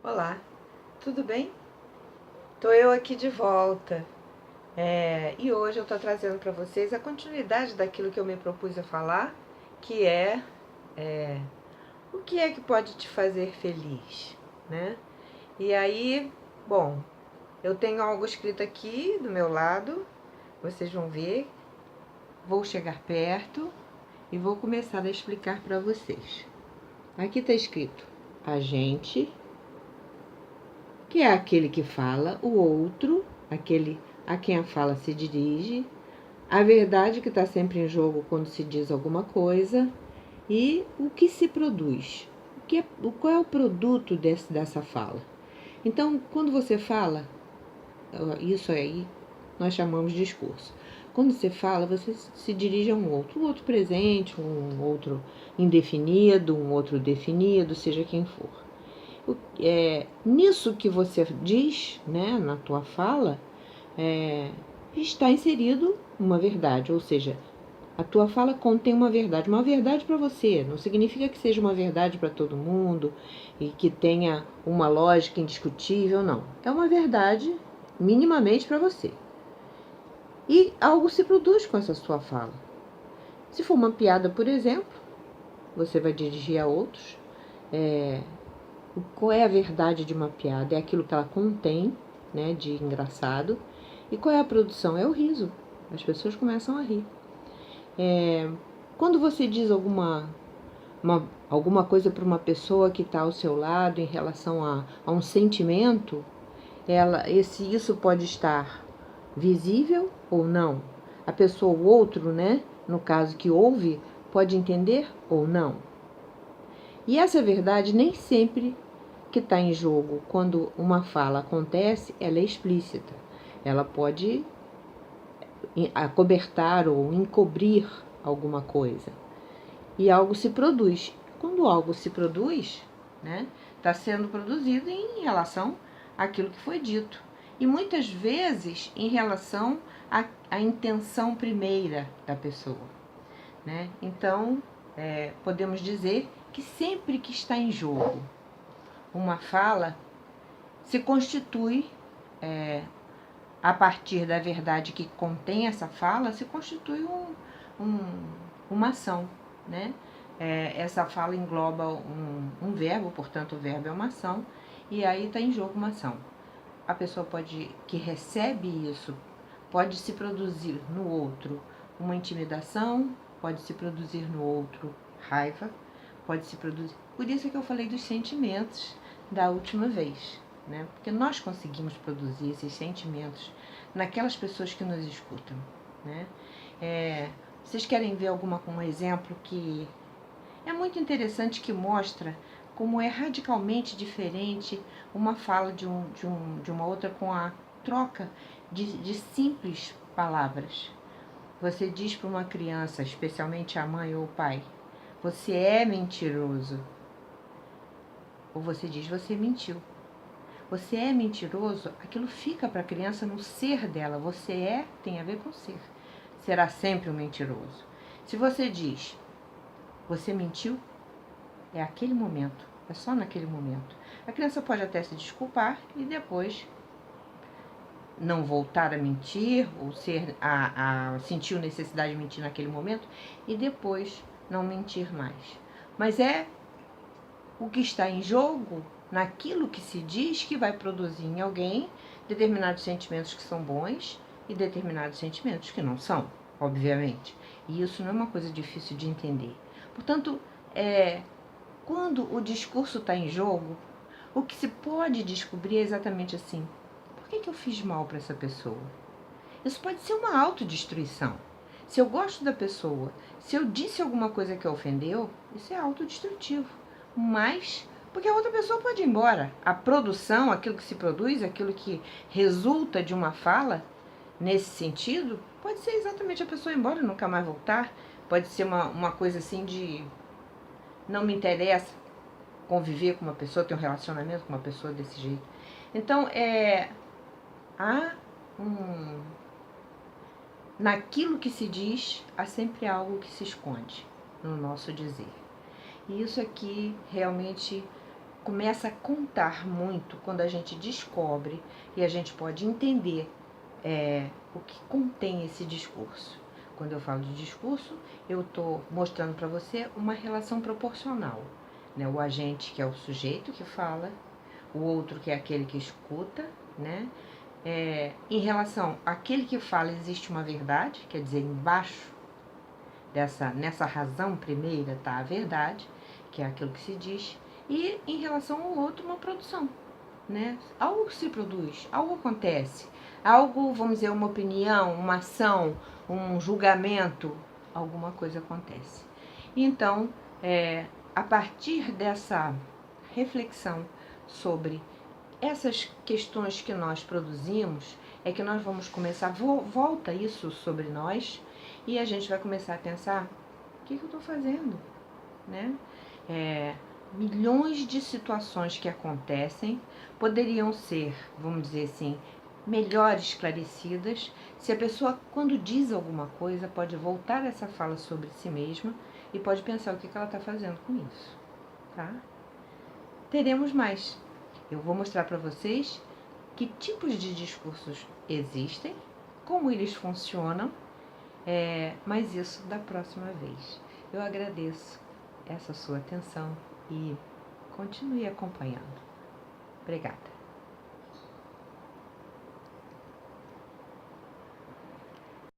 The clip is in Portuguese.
Olá, tudo bem? Tô eu aqui de volta. E hoje eu tô trazendo para vocês a continuidade daquilo que eu me propus a falar, que é o que é que pode te fazer feliz, né? E aí, bom, eu tenho algo escrito aqui do meu lado, vocês vão ver, vou chegar perto e vou começar a explicar para vocês. Aqui está escrito: a gente, que é aquele que fala, o outro, aquele a quem a fala se dirige, a verdade que está sempre em jogo quando se diz alguma coisa e o que se produz. Qual é o produto dessa fala? Então, quando você fala, isso aí nós chamamos de discurso. Quando você fala, você se dirige a um outro presente, um outro indefinido, um outro definido, seja quem for. Nisso que você diz, né, na tua fala, está inserido uma verdade, ou seja, a tua fala contém uma verdade para você, não significa que seja uma verdade para todo mundo e que tenha uma lógica indiscutível, não. É uma verdade minimamente para você. E algo se produz com essa sua fala. Se for uma piada, por exemplo, você vai dirigir a outros. Qual é a verdade de uma piada? É aquilo que ela contém, né, de engraçado. E qual é a produção? É o riso. As pessoas começam a rir. Quando você diz alguma coisa para uma pessoa que está ao seu lado em relação a um sentimento, isso pode estar visível ou não. A pessoa, o outro, né, no caso que ouve, pode entender ou não. E essa verdade nem sempre que está em jogo, quando uma fala acontece, ela é explícita. Ela pode acobertar ou encobrir alguma coisa. E algo se produz. Quando algo se produz, né, está sendo produzido em relação àquilo que foi dito. E muitas vezes em relação à intenção primeira da pessoa. Né? Então, podemos dizer que sempre que está em jogo uma fala, se constitui, a partir da verdade que contém essa fala, se constitui uma ação, né? Essa fala engloba um verbo, portanto o verbo é uma ação, e aí está em jogo uma ação. A pessoa que recebe isso pode se produzir no outro uma intimidação, pode se produzir no outro raiva, pode se produzir. Por isso é que eu falei dos sentimentos da última vez, né? Porque nós conseguimos produzir esses sentimentos naquelas pessoas que nos escutam, né? Vocês querem ver um exemplo que é muito interessante, que mostra como é radicalmente diferente uma fala de uma outra com a troca de simples palavras. Você diz para uma criança, especialmente a mãe ou o pai: você é mentiroso. Ou você diz: você mentiu. Você é mentiroso, aquilo fica para a criança no ser dela. Você tem a ver com ser. Será sempre um mentiroso. Se você diz: você mentiu, é aquele momento, é só naquele momento. A criança pode até se desculpar e depois não voltar a mentir, ou sentir necessidade de mentir naquele momento e depois não mentir mais. Mas é o que está em jogo naquilo que se diz que vai produzir em alguém determinados sentimentos que são bons e determinados sentimentos que não são, obviamente. E isso não é uma coisa difícil de entender. Portanto, quando o discurso está em jogo, o que se pode descobrir é exatamente assim: por que eu fiz mal para essa pessoa? Isso pode ser uma autodestruição. Se eu gosto da pessoa, se eu disse alguma coisa que a ofendeu, isso é autodestrutivo. Mas, porque a outra pessoa pode ir embora. A produção, aquilo que se produz, aquilo que resulta de uma fala, nesse sentido, pode ser exatamente a pessoa ir embora e nunca mais voltar. Pode ser uma coisa assim de: não me interessa conviver com uma pessoa, ter um relacionamento com uma pessoa desse jeito. Então, há naquilo que se diz, há sempre algo que se esconde no nosso dizer. E isso aqui realmente começa a contar muito quando a gente descobre e a gente pode entender o que contém esse discurso. Quando eu falo de discurso, eu estou mostrando para você uma relação proporcional, né? O agente, que é o sujeito que fala, o outro, que é aquele que escuta, né? Em relação àquele que fala, existe uma verdade, quer dizer, embaixo nessa razão primeira está a verdade, que é aquilo que se diz, e em relação ao outro, uma produção, né? Algo se produz, algo acontece, algo, vamos dizer, uma opinião, uma ação, um julgamento, alguma coisa acontece. Então, a partir dessa reflexão sobre essas questões que nós produzimos, é que nós vamos começar, volta isso sobre nós, e a gente vai começar a pensar, o que eu estou fazendo? Né? Milhões de situações que acontecem poderiam ser, vamos dizer assim, melhor esclarecidas se a pessoa, quando diz alguma coisa, pode voltar essa fala sobre si mesma e pode pensar o que ela está fazendo com isso. Tá? Teremos mais. Eu vou mostrar para vocês que tipos de discursos existem, como eles funcionam, mas isso da próxima vez. Eu agradeço essa sua atenção e continue acompanhando. Obrigada.